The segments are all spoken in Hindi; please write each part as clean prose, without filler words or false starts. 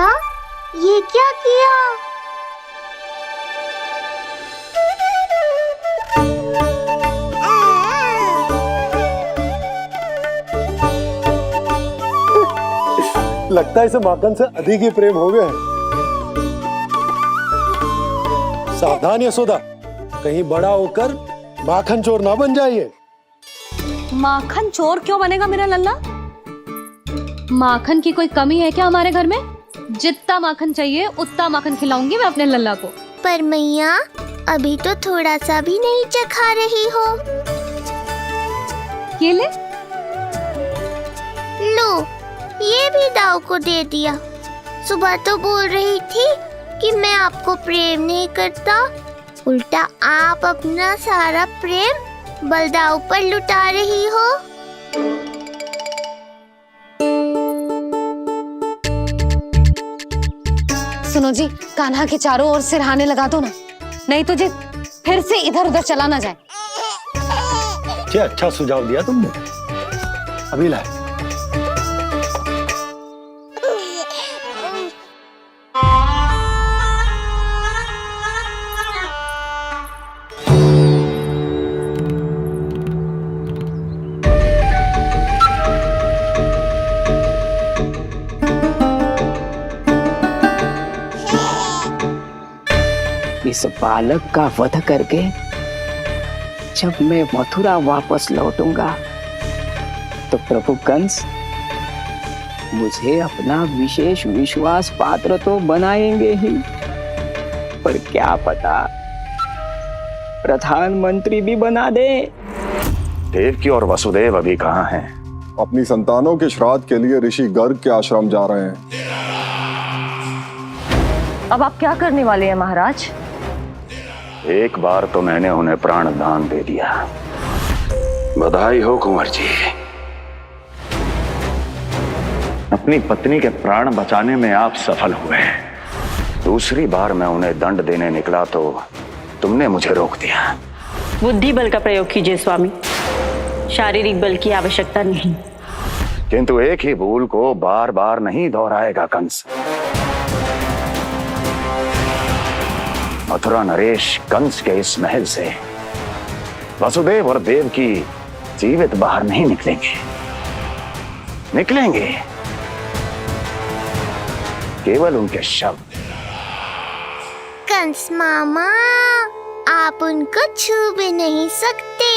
क्या? ये क्या किया? लगता है इसे माखन से अधिक ही प्रेम हो गया है। सावधान यशोदा, कहीं बड़ा होकर माखन चोर ना बन जाइए। माखन चोर क्यों बनेगा मेरा लल्ला? माखन की कोई कमी है क्या हमारे घर में? जितना माखन चाहिए उतना माखन खिलाऊंगी मैं अपने लल्ला को। पर मैया, अभी तो थोड़ा सा भी नहीं चखा रही हो। ये ले। लो, ये भी दाऊ को दे दिया। सुबह तो बोल रही थी कि मैं आपको प्रेम नहीं करता, उल्टा आप अपना सारा प्रेम बलदाऊ पर लुटा रही हो। सुनो जी, कान्हा के चारों ओर सिरहाने लगा दो ना, नहीं तो जी फिर से इधर उधर चला ना जाए। अच्छा सुझाव दिया तुमने। अभी लाए। इस बालक का वध करके जब मैं मथुरा वापस लौटूंगा तो प्रभु कंस मुझे अपना विशेष विश्वास पात्र तो बनाएंगे ही, पर क्या पता प्रधानमंत्री भी बना दे। देवकी और वसुदेव अभी कहाँ हैं? अपनी संतानों के श्राद्ध के लिए ऋषि गर्ग के आश्रम जा रहे हैं। अब आप क्या करने वाले हैं महाराज? एक बार तो मैंने उन्हें प्राण दान दे दिया। बधाई हो कुंवर जी। अपनी पत्नी के प्राण बचाने में आप सफल हुए। दूसरी बार मैं उन्हें दंड देने निकला तो तुमने मुझे रोक दिया। बुद्धि बल का प्रयोग कीजिए स्वामी, शारीरिक बल की आवश्यकता नहीं। किंतु एक ही भूल को बार बार नहीं दोहराएगा कंस। मथुरा नरेश कंस के इस महल से वसुदेव और देवकी जीवित बाहर नहीं निकलेंगे, केवल उनके शव। कंस मामा, आप उनको छू भी नहीं सकते।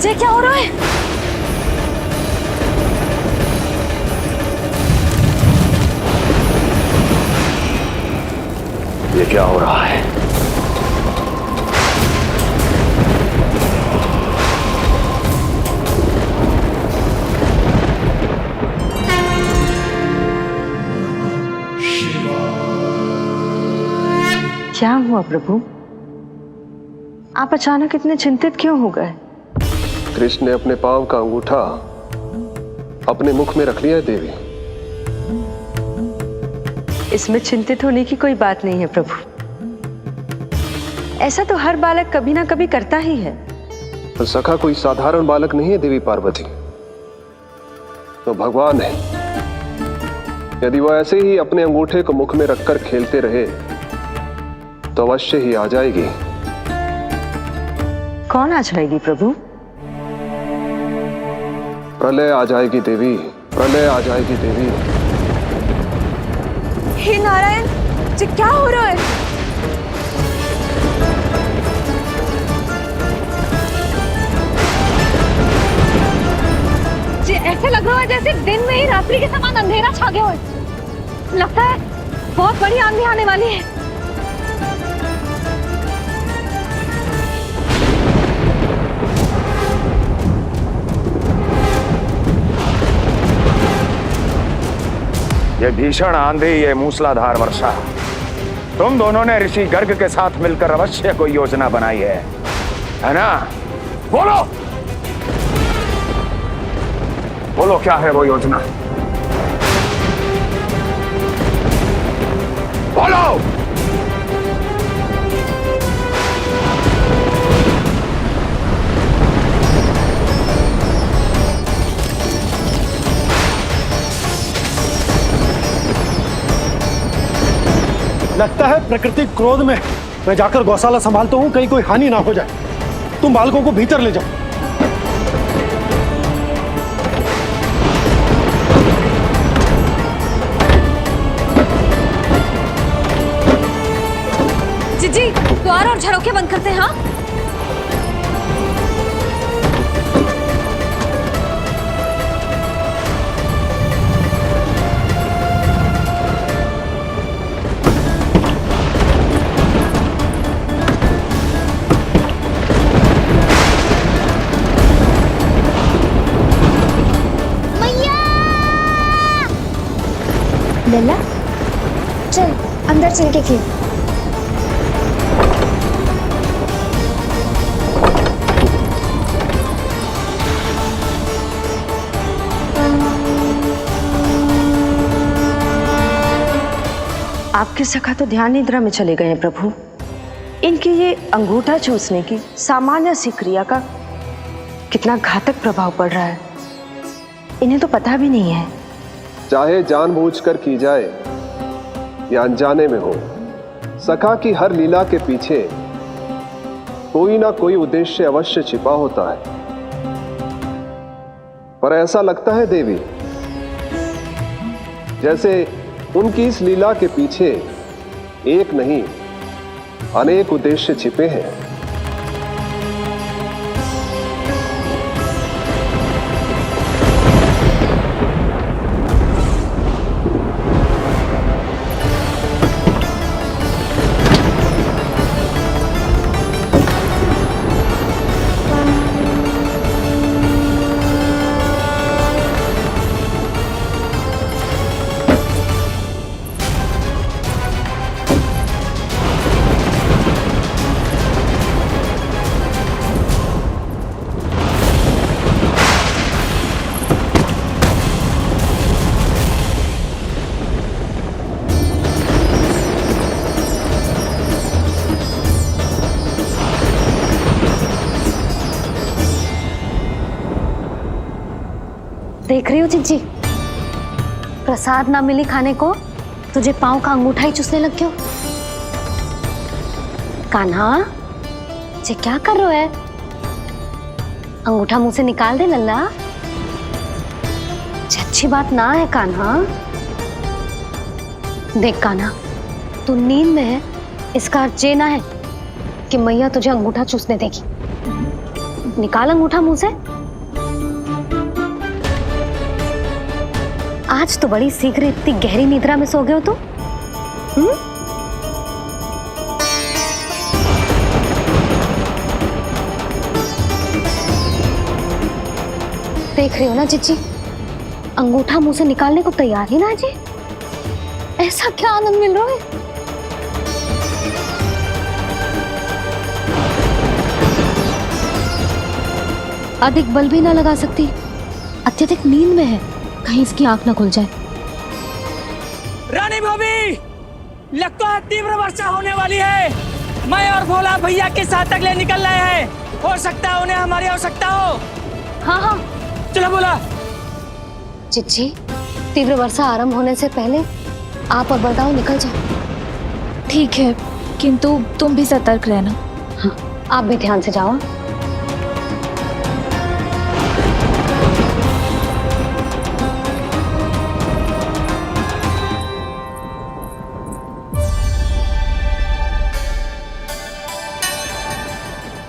ये क्या हो रहा है? ये क्या हो रहा है? क्या हुआ प्रभु? आप अचानक इतने चिंतित क्यों हो गए? कृष्ण ने अपने पांव का अंगूठा अपने मुख में रख लिया है देवी। इसमें चिंतित होने की कोई बात नहीं है प्रभु। ऐसा तो हर बालक कभी ना कभी करता ही है। तो सखा कोई साधारण बालक नहीं है देवी पार्वती, तो भगवान है। यदि वो ऐसे ही अपने अंगूठे को मुख में रखकर खेलते रहे तो अवश्य ही आ जाएगी। कौन आ जाएगी प्रभु? प्रलय आ जाएगी देवी, प्रलय आ जाएगी देवी। हे नारायण जी, क्या हो रहा है? जी ऐसे लग रहा है जैसे दिन में ही रात्रि के समान अंधेरा छा गया हो। लगता है बहुत बड़ी आंधी आने वाली है। ये भीषण आंधी, ये मूसलाधार वर्षा, तुम दोनों ने ऋषि गर्ग के साथ मिलकर अवश्य कोई योजना बनाई है ना? बोलो बोलो, क्या है वो योजना? बोलो। लगता है प्रकृति क्रोध में। मैं जाकर गौशाला संभालता हूँ, कहीं कोई हानि ना हो जाए। तुम बालकों को भीतर ले जाओ। जी द्वार और झरोखे बंद करते हैं। हाँ लल्ला, चल अंदर चल के खेल। आपके सखा तो ध्यान निद्रा में चले गए हैं प्रभु। इनकी ये अंगूठा चूसने की सामान्य सी क्रिया का कितना घातक प्रभाव पड़ रहा है, इन्हें तो पता भी नहीं है। चाहे जानबूझकर की जाए या अनजाने में हो, सखा की हर लीला के पीछे कोई ना कोई उद्देश्य अवश्य छिपा होता है। पर ऐसा लगता है देवी जैसे उनकी इस लीला के पीछे एक नहीं अनेक उद्देश्य छिपे हैं। देख रही हो चिंची, प्रसाद ना मिली खाने को, तुझे पांव का अंगूठा ही चूसने लग गयो। कान्हा, ये क्या कर रहे है? अंगूठा मुंह से निकाल दे लल्ला। अच्छी बात ना है कान्हा। देख कान्हा, तू नींद में है, इसका अर्थ ये ना है कि मैया तुझे अंगूठा चूसने देगी। निकाल अंगूठा मुंह से। आज तो बड़ी शीघ्र इतनी गहरी निद्रा में सो गए हो तुम। देख रही हो ना जीजी, अंगूठा मुंह से निकालने को तैयार ही ना जी। ऐसा क्या आनंद मिल रहा है? अधिक बल भी ना लगा सकती, अत्यधिक नींद में है। कहीं इसकी आंख ना खुल जाए। रानी भाभी, लगता है तीव्र वर्षा होने वाली है। मैं और भोला भैया के साथ अगले निकल रहे हैं। हो सकता है उन्हें हमारी आवश्यकता हो। हाँ हाँ चलो बोला। चिच्ची, तीव्र वर्षा आरंभ होने से पहले आप और बड़गांव निकल जाओ। ठीक है, किंतु तुम भी सतर्क रहना। हाँ, आप भी ध्यान से जाओ।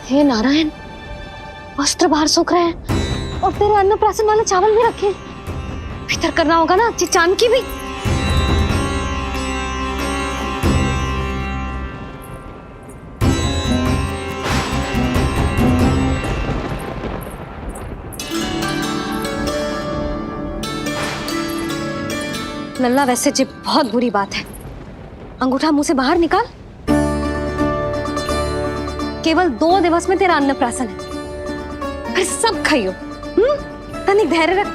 हे नारायण, वस्त्र बाहर सूख रहे हैं और तेरे अन्नप्राशन वाले चावल भी रखे। भीतर करना होगा ना चांद की भी। लल्ला, वैसे जी बहुत बुरी बात है। अंगूठा मुंह से बाहर निकाल। केवल 2 दिवस में तेरा अन्नप्राशन है, फिर सब खाइयो। तनिक धैर्य रख।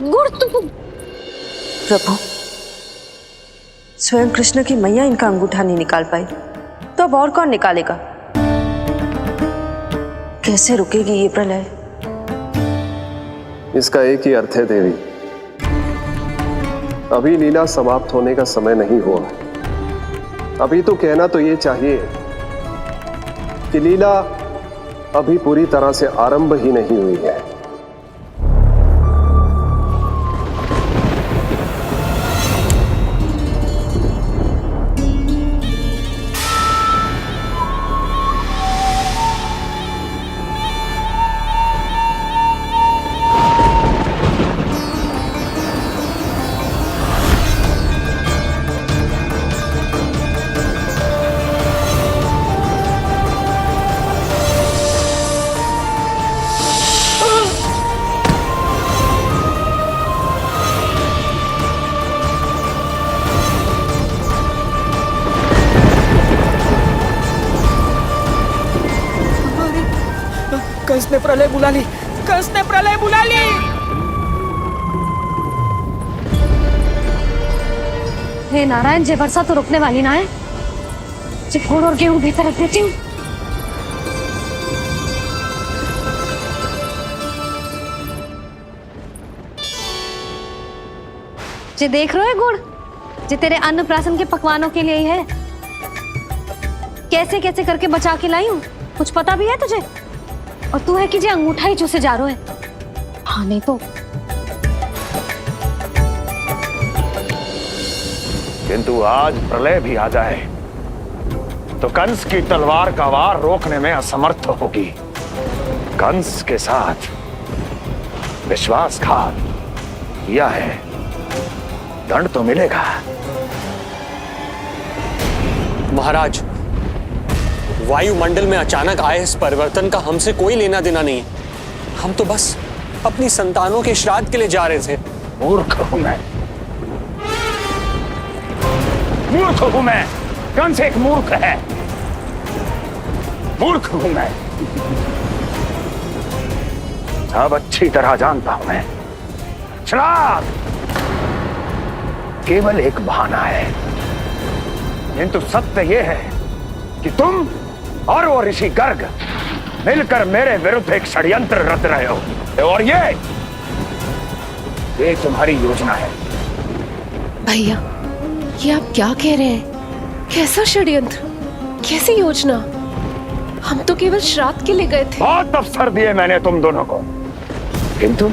गुड़ तो प्रभु, स्वयं कृष्ण की मैया इनका अंगूठा नहीं निकाल पाई, तो अब और कौन निकालेगा? कैसे रुकेगी ये प्रलय? इसका एक ही अर्थ है देवी, अभी लीला समाप्त होने का समय नहीं हुआ। अभी तो कहना तो ये चाहिए कि लीला अभी पूरी तरह से आरंभ ही नहीं हुई है। कंस ने प्रलय बुला ली। कंस ने प्रलय बुला ली। हे नारायण, जे वर्षा तो रुकने वाली ना है। जे गुड़ और गेहूं भीतर रख देती हूँ। जे देख रहे हो गुड़, जे तेरे अन्नप्राशन के पकवानों के लिए ही है। कैसे कैसे करके बचा के लाई हूँ, कुछ पता भी है तुझे? और तू है कि जे अंगूठा ही चूसे जा रहा है। हाँ नहीं तो। किंतु आज प्रलय भी आ जाए तो कंस की तलवार का वार रोकने में असमर्थ होगी। कंस के साथ विश्वासघात किया है, दंड तो मिलेगा। महाराज, वायुमंडल में अचानक आए इस परिवर्तन का हमसे कोई लेना देना नहीं है। हम तो बस अपनी संतानों के श्राद्ध के लिए जा रहे थे। मूर्ख हूं मैं, मूर्ख हूं मैं। कंस एक मूर्ख है, मूर्ख हूं मैं। अब अच्छी तरह जानता हूं मैं, श्राद्ध केवल एक बहाना है। किंतु सत्य यह है कि तुम और वो ऋषि गर्ग मिलकर मेरे विरुद्ध एक षड्यंत्र रच रहे हो, और ये तुम्हारी योजना है। भैया, ये आप क्या कह रहे हैं? कैसा षड्यंत्र, कैसी योजना? हम तो केवल श्राद्ध के लिए गए थे। बहुत अवसर दिए मैंने तुम दोनों को, किंतु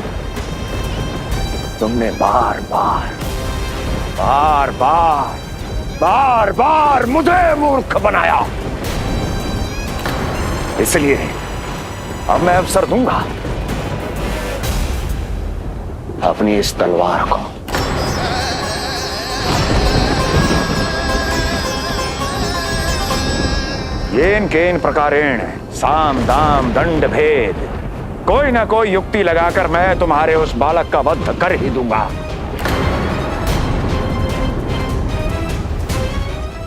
तुमने बार बार बार बार बार बार मुझे मूर्ख बनाया। इसलिए अब मैं अवसर दूंगा अपनी इस तलवार को। येन केन प्रकारेण साम दाम दंड भेद, कोई ना कोई युक्ति लगाकर मैं तुम्हारे उस बालक का वध कर ही दूंगा।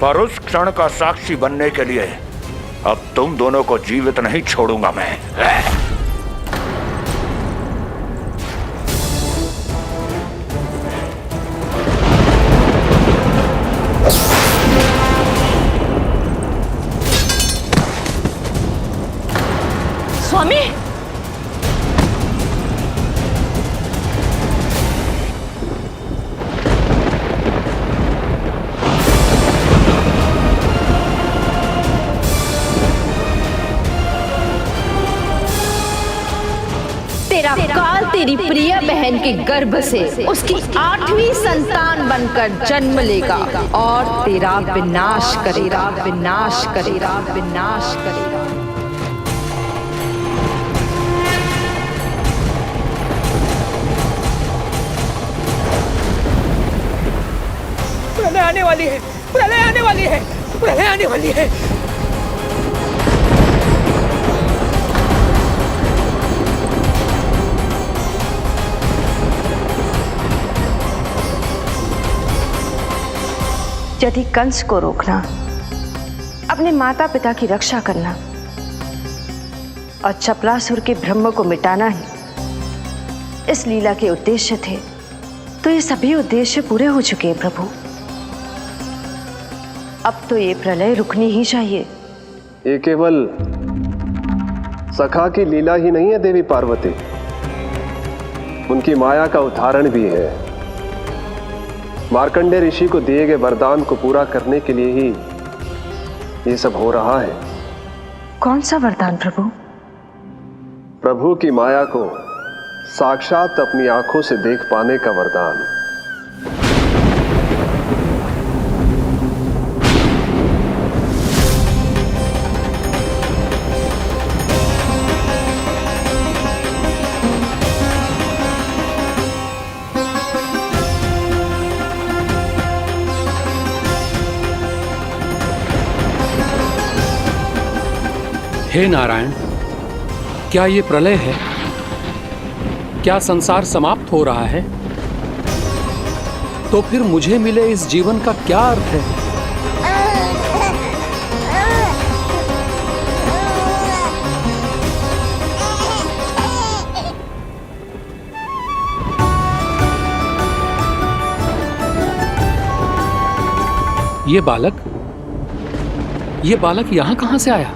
पर उस क्षण का साक्षी बनने के लिए अब तुम दोनों को जीवित नहीं छोड़ूंगा मैं। तेरा काल तेरी प्रिय बहन के गर्भ से उसकी 8वीं संतान बनकर जन्म लेगा और तेरा विनाश करेगा, विनाश करेगा, विनाश करेगा। प्रलय आने वाली है, प्रलय आने वाली है, प्रलय आने वाली है। यदि कंस को रोकना, अपने माता पिता की रक्षा करना और चपलासुर के ब्रह्म को मिटाना ही इस लीला के उद्देश्य थे, तो ये सभी उद्देश्य पूरे हो चुके हैं प्रभु। अब तो ये प्रलय रुकनी ही चाहिए। ये केवल सखा की लीला ही नहीं है देवी पार्वती, उनकी माया का उदाहरण भी है। मार्कंडेय ऋषि को दिए गए वरदान को पूरा करने के लिए ही ये सब हो रहा है। कौन सा वरदान प्रभु? प्रभु की माया को साक्षात अपनी आंखों से देख पाने का वरदान। हे नारायण, क्या ये प्रलय है? क्या संसार समाप्त हो रहा है? तो फिर मुझे मिले इस जीवन का क्या अर्थ है? ये बालक यहां कहां से आया?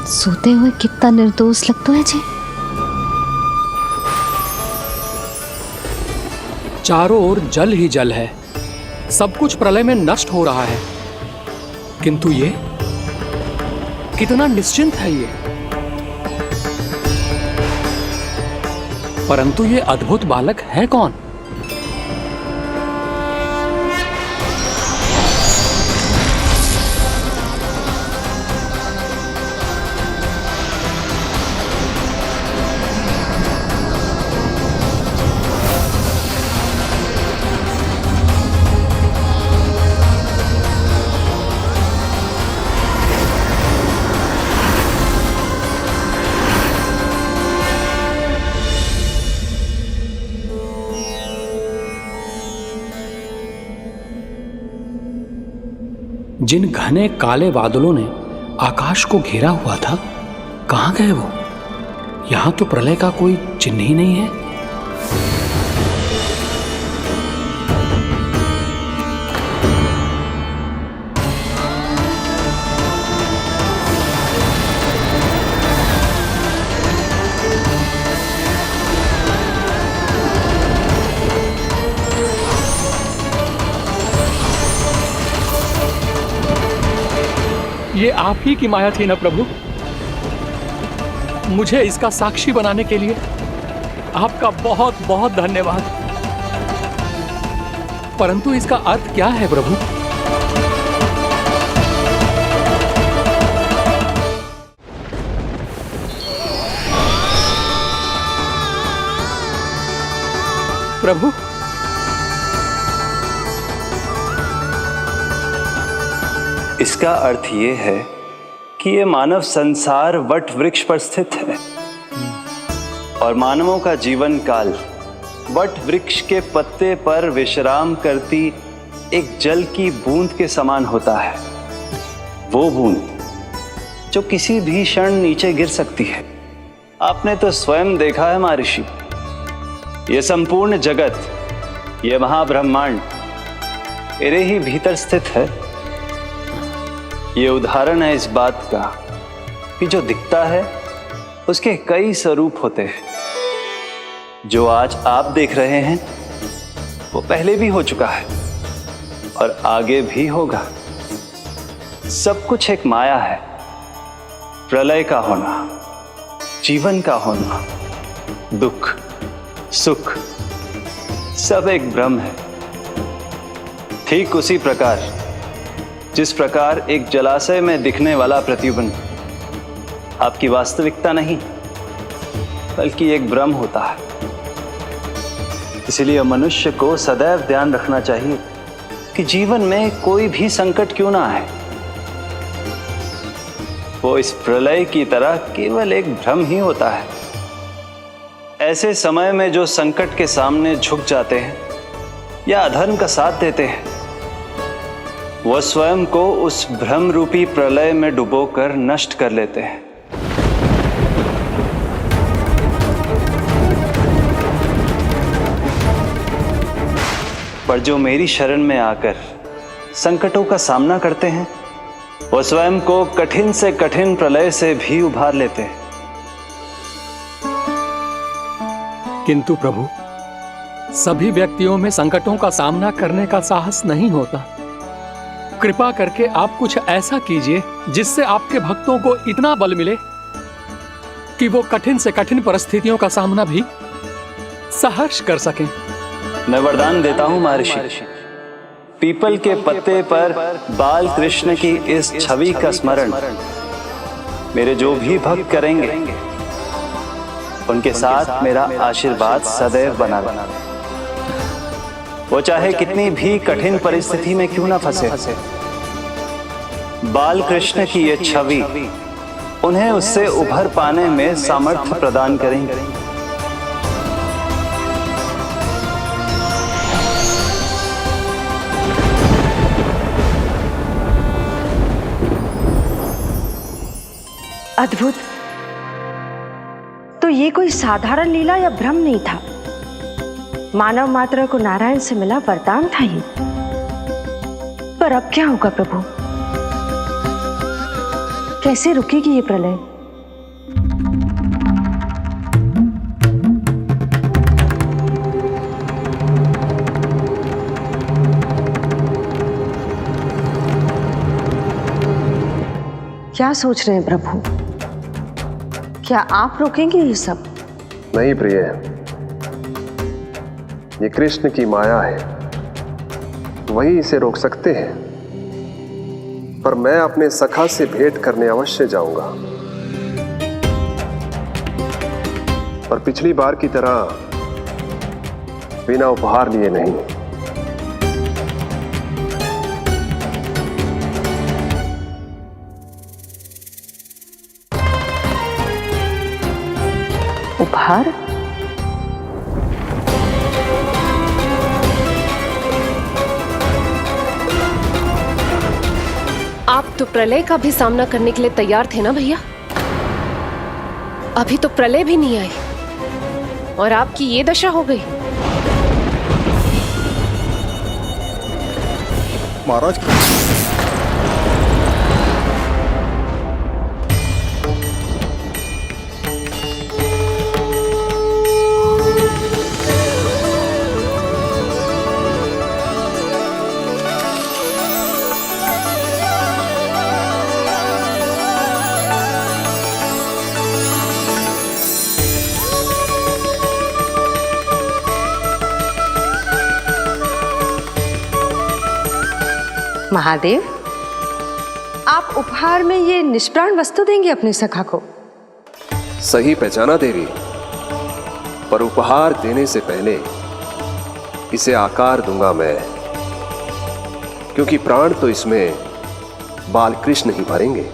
सोते हुए कितना निर्दोष लगता है जी। चारों ओर जल ही जल है, सब कुछ प्रलय में नष्ट हो रहा है, किंतु ये कितना निश्चिंत है ये। परंतु ये अद्भुत बालक है कौन? जिन घने काले बादलों ने आकाश को घेरा हुआ था, कहां गए वो? यहां तो प्रलय का कोई चिन्ह ही नहीं है। ये आप ही की माया थी ना प्रभु? मुझे इसका साक्षी बनाने के लिए आपका बहुत बहुत धन्यवाद। परंतु इसका अर्थ क्या है प्रभु? प्रभु, इसका अर्थ ये है कि ये मानव संसार वट वृक्ष पर स्थित है और मानवों का जीवन काल वट वृक्ष के पत्ते पर विश्राम करती एक जल की बूंद के समान होता है। वो बूंद जो किसी भी क्षण नीचे गिर सकती है। आपने तो स्वयं देखा है महर्षि, ये संपूर्ण जगत, ये महाब्रह्मांड मेरे ही भीतर स्थित है। ये उदाहरण है इस बात का कि जो दिखता है उसके कई स्वरूप होते हैं। जो आज आप देख रहे हैं वो पहले भी हो चुका है और आगे भी होगा। सब कुछ एक माया है। प्रलय का होना, जीवन का होना, दुख, सुख, सब एक भ्रम है। ठीक उसी प्रकार जिस प्रकार एक जलाशय में दिखने वाला प्रतिबिंब आपकी वास्तविकता नहीं बल्कि एक भ्रम होता है। इसलिए मनुष्य को सदैव ध्यान रखना चाहिए कि जीवन में कोई भी संकट क्यों ना आए, वो इस प्रलय की तरह केवल एक भ्रम ही होता है। ऐसे समय में जो संकट के सामने झुक जाते हैं या अधर्म का साथ देते हैं, वह स्वयं को उस भ्रम रूपी प्रलय में डुबोकर नष्ट कर लेते हैं। पर जो मेरी शरण में आकर संकटों का सामना करते हैं, वो स्वयं को कठिन से कठिन प्रलय से भी उभार लेते हैं। किंतु प्रभु, सभी व्यक्तियों में संकटों का सामना करने का साहस नहीं होता। कृपा करके आप कुछ ऐसा कीजिए जिससे आपके भक्तों को इतना बल मिले कि वो कठिन से कठिन परिस्थितियों का सामना भी सहर्ष कर सकें। मैं वरदान देता हूं महर्षि, पीपल के पत्ते पर बाल कृष्ण की इस छवि का स्मरण मेरे जो भी भक्त करेंगे उनके साथ मेरा आशीर्वाद सदैव बना रहे। वो चाहे कितनी भी कठिन परिस्थिति में क्यों ना फंसे, बाल कृष्ण की ये छवि उन्हें उससे उभर पाने में सामर्थ्य प्रदान करेंगे। अद्भुत। तो ये कोई साधारण लीला या भ्रम नहीं था, मानव मात्र को नारायण से मिला वरदान था ये। पर अब क्या होगा प्रभु? कैसे रुकेगी ये प्रलय? क्या सोच रहे हैं प्रभु? क्या आप रोकेंगे ये सब? नहीं प्रिय, ये कृष्ण की माया है, वही इसे रोक सकते हैं। पर मैं अपने सखा से भेंट करने अवश्य जाऊंगा। पर पिछली बार की तरह बिना उपहार लिए नहीं। उपहार? आप तो प्रलय का भी सामना करने के लिए तैयार थे ना भैया? अभी तो प्रलय भी नहीं आई और आपकी ये दशा हो गई। महाराज, महादेव, आप उपहार में ये निष्प्राण वस्तु देंगे अपने सखा को? सही पहचाना देवी, पर उपहार देने से पहले इसे आकार दूंगा मैं, क्योंकि प्राण तो इसमें बाल कृष्ण ही भरेंगे।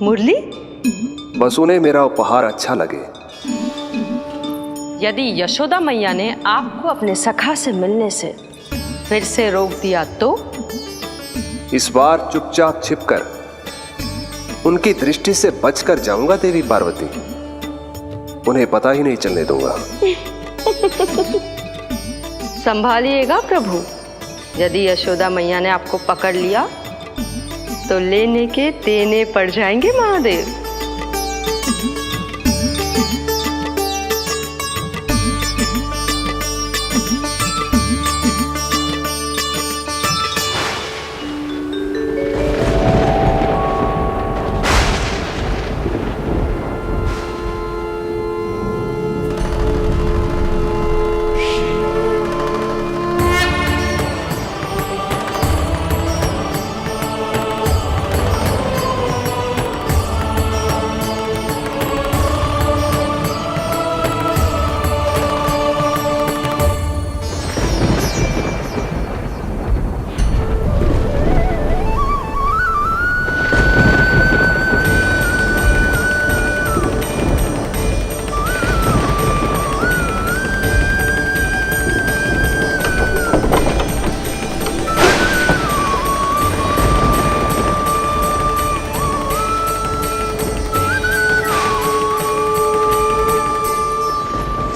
मुरली? बस उन्हें मेरा उपहार अच्छा लगे। यदि यशोदा मैया ने आपको अपने सखा से मिलने से फिर से रोक दिया तो? इस बार चुपचाप छिपकर उनकी दृष्टि से बचकर जाऊंगा देवी पार्वती। उन्हें पता ही नहीं चलने दूंगा। संभालिएगा प्रभु, यदि यशोदा मैया ने आपको पकड़ लिया तो लेने के देने पड़ जाएंगे महादेव।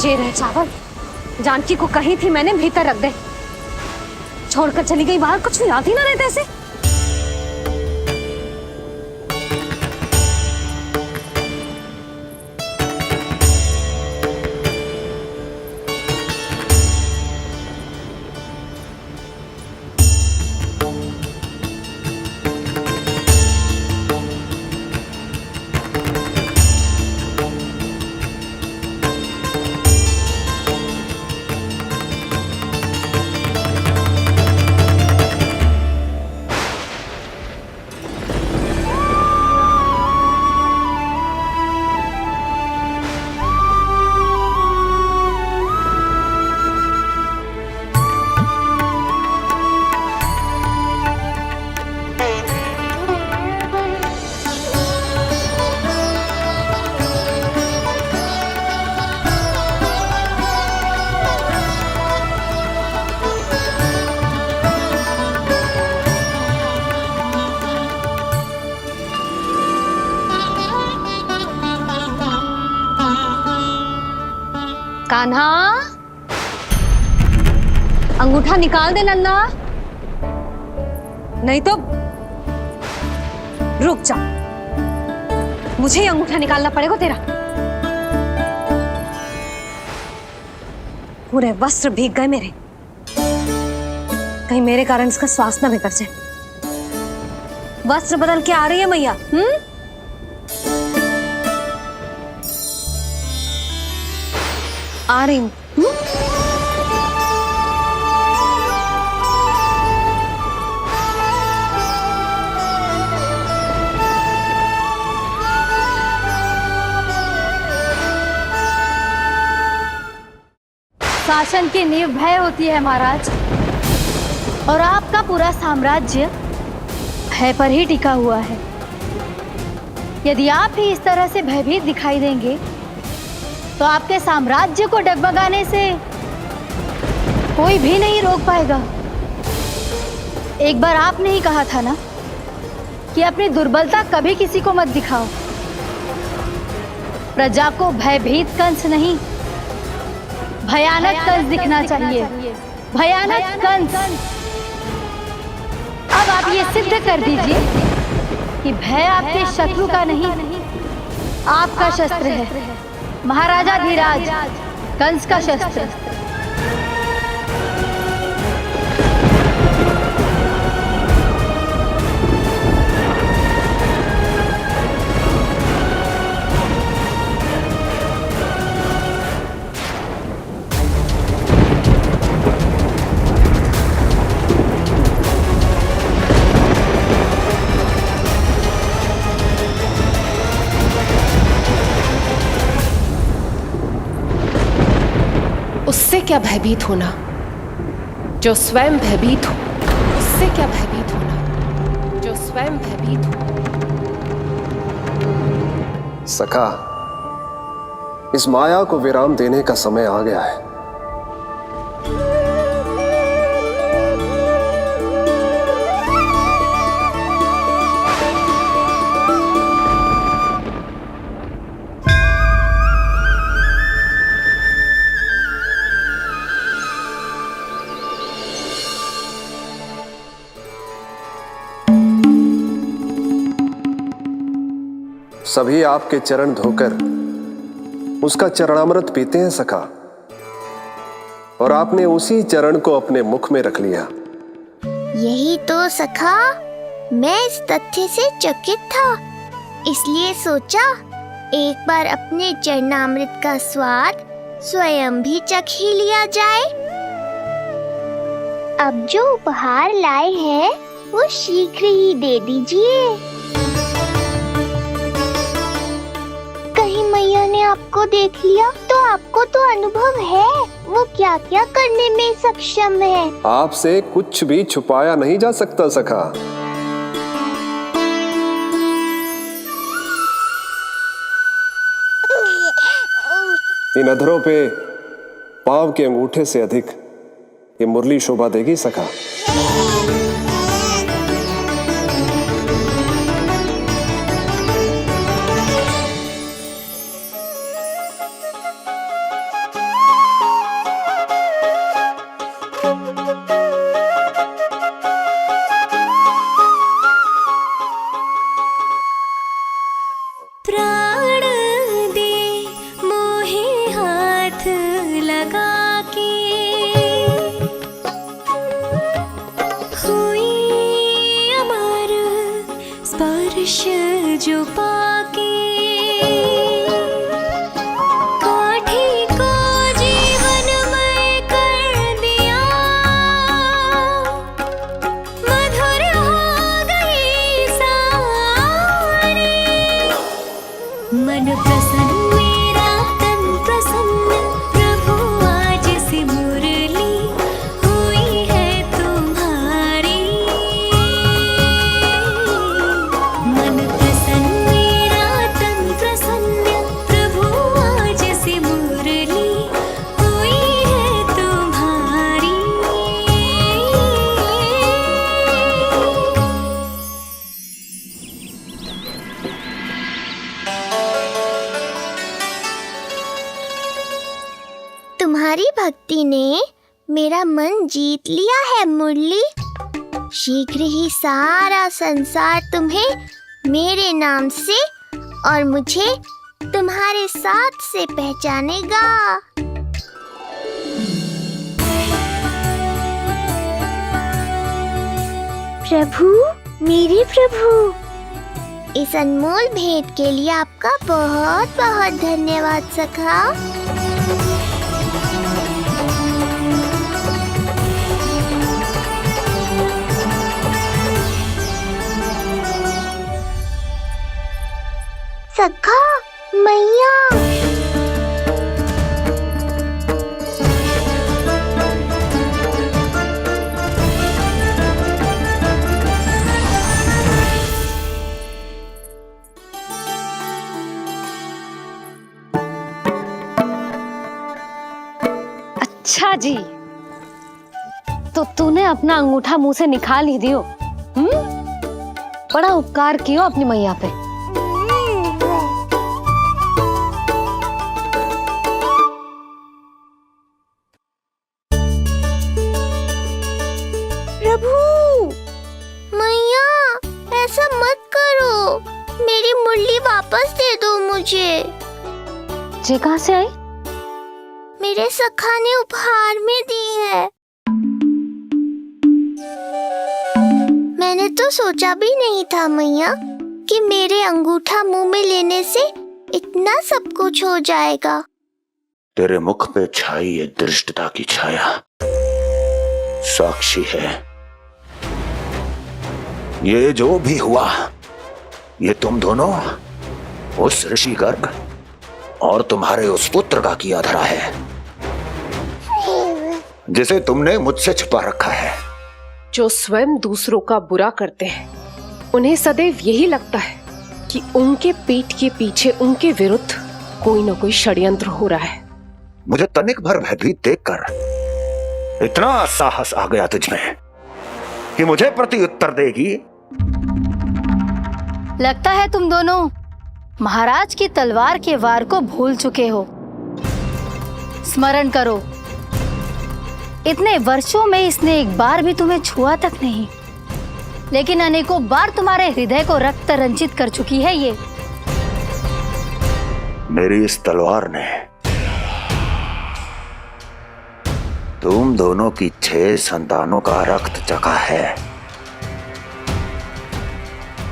ये रहे चावल, जानकी को कही थी मैंने भीतर रख दे, छोड़कर चली गई बाहर, कुछ भी याद ही ना रहते ऐसे। कान्हा, अंगूठा निकाल दे नन्ना, नहीं तो रुक जा, मुझे ही अंगूठा निकालना पड़ेगा तेरा। पूरे वस्त्र भीग गए मेरे, कहीं मेरे कारण इसका श्वास ना बिगड़ जाए। वस्त्र बदल के आ रही है मैया। आ रही हूं। शासन की नींव भय होती है महाराज, और आपका पूरा साम्राज्य भय पर ही टिका हुआ है। यदि आप ही इस तरह से भयभीत दिखाई देंगे तो आपके साम्राज्य को डगमगाने से कोई भी नहीं रोक पाएगा। एक बार आपने ही कहा था ना कि अपनी दुर्बलता कभी किसी को मत दिखाओ। प्रजा को भयभीत कंस नहीं, भयानक कंस दिखना चाहिए, भयानक कंस। अब आप ये सिद्ध कर दीजिए कि भय आपके शत्रु का नहीं, आपका शस्त्र है, महाराजा धीराज, कंस का शस्त्र। उससे क्या भयभीत होना जो स्वयं भयभीत हो, उससे क्या भयभीत होना जो स्वयं भयभीत हो। सखा, इस माया को विराम देने का समय आ गया है। सभी आपके चरण धोकर उसका चरणामृत पीते हैं सखा, और आपने उसी चरण को अपने मुख में रख लिया। यही तो सखा, मैं इस तथ्य से चकित था, इसलिए सोचा एक बार अपने चरणामृत का स्वाद स्वयं भी चख ही लिया जाए। अब जो उपहार लाए हैं वो शीघ्र ही दे दीजिए। कहीं मैया ने आपको देख लिया तो आपको तो अनुभव है वो क्या क्या करने में सक्षम है। आपसे कुछ भी छुपाया नहीं जा सकता सखा। इन अधरों पे पांव के अंगूठे से अधिक ये मुरली शोभा देगी सखा। प्राण दे मोहे हाथ लगा के, हुई अमर स्पर्श जो पाके, काठी को जीवनमय कर दिया, मधुर हो गई सारी। मन प्रसन्न मेरा तन प्रसन्न, प्रभु आज से मुरली हुई है तुम्हारी। मन प्रसन्न मेरा तन प्रसन्न, प्रभु आज से मुरली हुई है तुम्हारी। तुम्हारी भक्ति ने मेरा मन जीत लिया है मुरली। शीघ्र ही सारा संसार तुम्हें मेरे नाम से और मुझे तुम्हारे साथ से पहचानेगा। प्रभु, मेरे प्रभु, इस अनमोल भेंट के लिए आपका बहुत बहुत धन्यवाद सखा। सखा, मैया, अच्छा जी, तो तूने अपना अंगूठा मुंह से निकाल ही दियो। बड़ा उपकार कियो अपनी मैया पे। प्रभु, मैया, ऐसा मत करो, मेरी मुरली वापस दे दो मुझे। ये कहाँ से आई? मेरे सखा ने उपहार में दी है। मैंने तो सोचा भी नहीं था मैया कि मेरे अंगूठा मुंह में लेने से इतना सब कुछ हो जाएगा। तेरे मुख पे छाई ये दृष्टता की छाया साक्षी है। ये जो भी हुआ, ये तुम दोनों, उस ऋषि गर्ग और तुम्हारे उस पुत्र का किया धरा है, जिसे तुमने मुझसे छुपा रखा है। जो स्वयं दूसरों का बुरा करते हैं, उन्हें सदैव यही लगता है कि उनके पीठ के पीछे उनके विरुद्ध कोई ना कोई षड्यंत्र हो रहा है। मुझे तनिक भर भयभीत देखकर इतना साहस आ गया तुझमें कि मुझे प्रत्युत्तर देगी। लगता है तुम दोनों महाराज की तलवार के वार को भूल चुके हो। स्मरण करो, इतने वर्षों में इसने एक बार भी तुम्हें छुआ तक नहीं, लेकिन अनेकों बार तुम्हारे हृदय को रक्त रंजित कर चुकी है ये। मेरी इस तलवार ने तुम दोनों की 6 संतानों का रक्त चखा है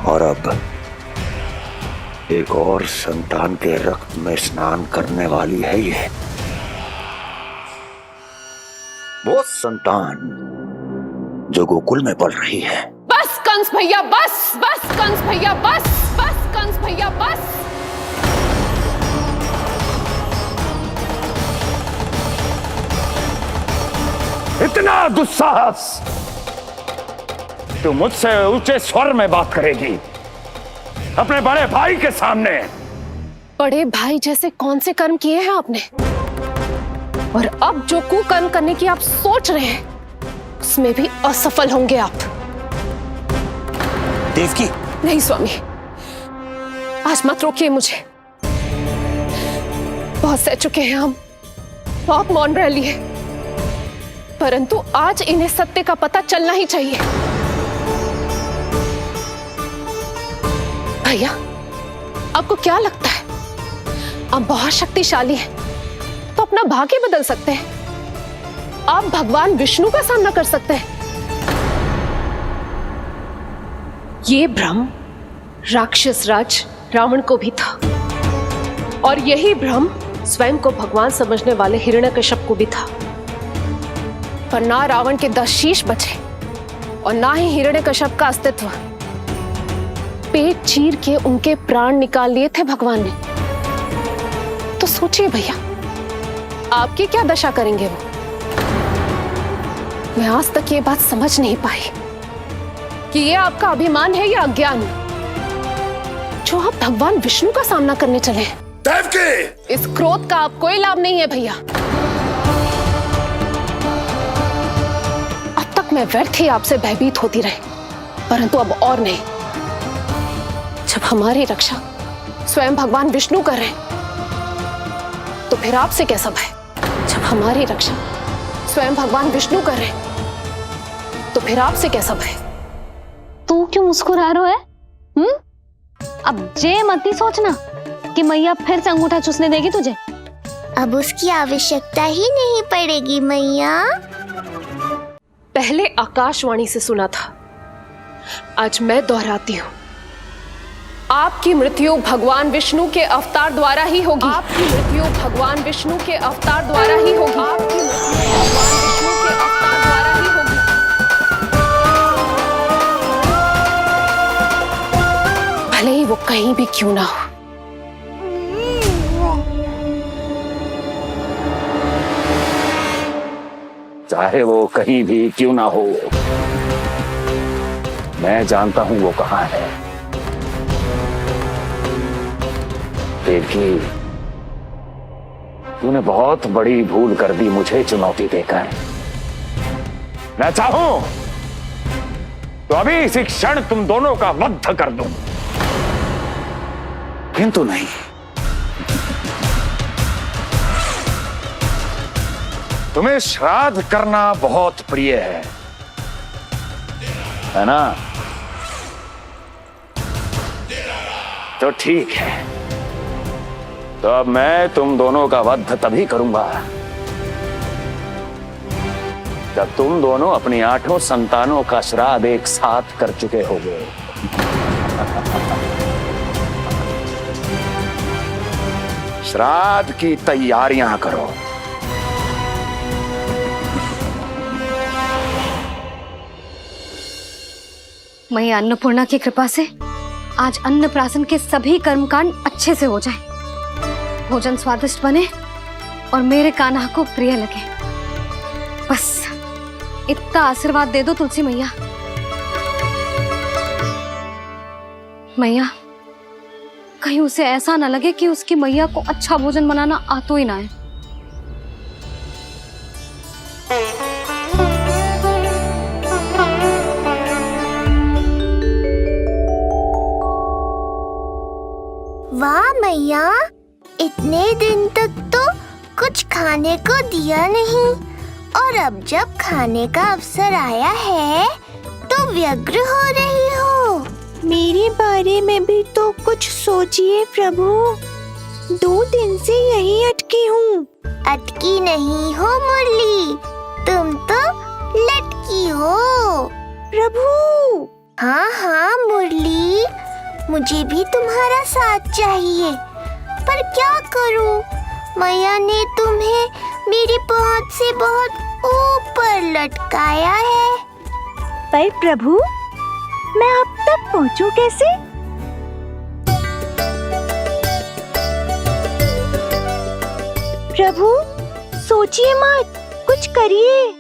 और अब एक और संतान के रक्त में स्नान करने वाली है ये। वो संतान जो गोकुल में पल रही है। बस कंस भैया बस, बस कंस भैया बस, बस कंस भैया बस। इतना दुस्साहस, तू मुझसे ऊंचे स्वर में बात करेगी अपने बड़े भाई के सामने? बड़े भाई जैसे कौन से कर्म किए हैं आपने? और अब जो कुकर्म करने की आप सोच रहे हैं उसमें भी असफल होंगे आप। देवकी। नहीं स्वामी, आज मत रोकिए मुझे। बहुत सह चुके हैं हम, बहुत मौन रह लिए, परंतु आज इन्हें सत्य का पता चलना ही चाहिए। भैया, आपको क्या लगता है आप बहुत शक्तिशाली हैं तो अपना भाग्य बदल सकते हैं? आप भगवान विष्णु का सामना कर सकते हैं। ये भ्रम राक्षस राज रावण को भी था और यही भ्रम स्वयं को भगवान समझने वाले हिरण्यकश्यप को भी था। पर ना रावण के 10 शीश बचे और ना ही हिरण्यकश्यप का अस्तित्व। पेट चीर के उनके प्राण निकाल लिए थे भगवान ने। तो सोचिए भैया, आपकी क्या दशा करेंगे वो? मैं आज तक ये बात समझ नहीं पाई कि ये आपका अभिमान है या अज्ञान, जो आप भगवान विष्णु का सामना करने चले हैं। देवकी! इस क्रोध का आप कोई लाभ नहीं है भैया। अब तक मैं व्यर्थ ही आपसे भयभीत होती रही, परंतु अब और नहीं। जब हमारी रक्षा स्वयं भगवान विष्णु कर रहे हैं तो फिर आपसे कैसा भय? जब हमारी रक्षा स्वयं भगवान विष्णु कर रहे हैं तो फिर आपसे कैसा भय? तू क्यों मुस्कुरा रहा है? अब जे मत ही सोचना कि मैया फिर से अंगूठा चूसने देगी तुझे। अब उसकी आवश्यकता ही नहीं पड़ेगी मैया। पहले आकाशवाणी से सुना था, आज मैं दोहराती हूँ। आपकी मृत्यु भगवान विष्णु के अवतार द्वारा ही होगी। आपकी मृत्यु भगवान विष्णु के अवतार द्वारा ही होगी। आपकी मृत्यु भगवान विष्णु के अवतार द्वारा ही होगी। भले ही वो कहीं भी क्यों ना हो। चाहे वो कहीं भी क्यों ना हो, मैं जानता हूं वो कहां है। देवकी, तूने बहुत बड़ी भूल कर दी मुझे चुनौती देकर। मैं चाहूं तो अभी इसी क्षण तुम दोनों का वध कर दूं, किंतु नहीं। तुम्हें श्राद्ध करना बहुत प्रिय है ना? तो ठीक है, तो अब मैं तुम दोनों का वध तभी करूंगा जब तुम दोनों अपनी 8 संतानों का श्राद्ध एक साथ कर चुके होगे। श्राद्ध की तैयारियां करो। मैया अन्नपूर्णा की कृपा से आज अन्नप्राशन के सभी कर्मकांड अच्छे से हो जाए, भोजन स्वादिष्ट बने और मेरे कान्हा को प्रिय लगे। बस इतना आशीर्वाद दे दो तुलसी मैया। मैया, कहीं उसे ऐसा ना लगे कि उसकी मैया को अच्छा भोजन बनाना आतो ही ना है। वाह मैया, इतने दिन तक तो कुछ खाने को दिया नहीं, और अब जब खाने का अवसर आया है तो व्यग्र हो रही हो। मेरे बारे में भी तो कुछ सोचिए प्रभु, 2 दिन से यही अटकी हूँ। अटकी नहीं हो मुरली, तुम तो लटकी हो। प्रभु। हाँ हाँ मुरली, मुझे भी तुम्हारा साथ चाहिए, पर क्या करूं? मैया ने तुम्हें मेरी पहुंच से बहुत ऊपर लटकाया है। पर प्रभु, मैं अब तक पहुंचूं कैसे? प्रभु, सोचिए मत, कुछ करिए।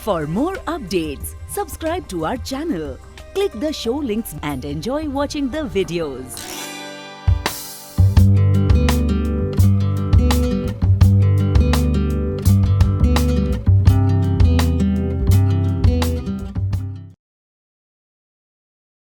For more updates, subscribe to our channel, click the show links and enjoy watching the videos.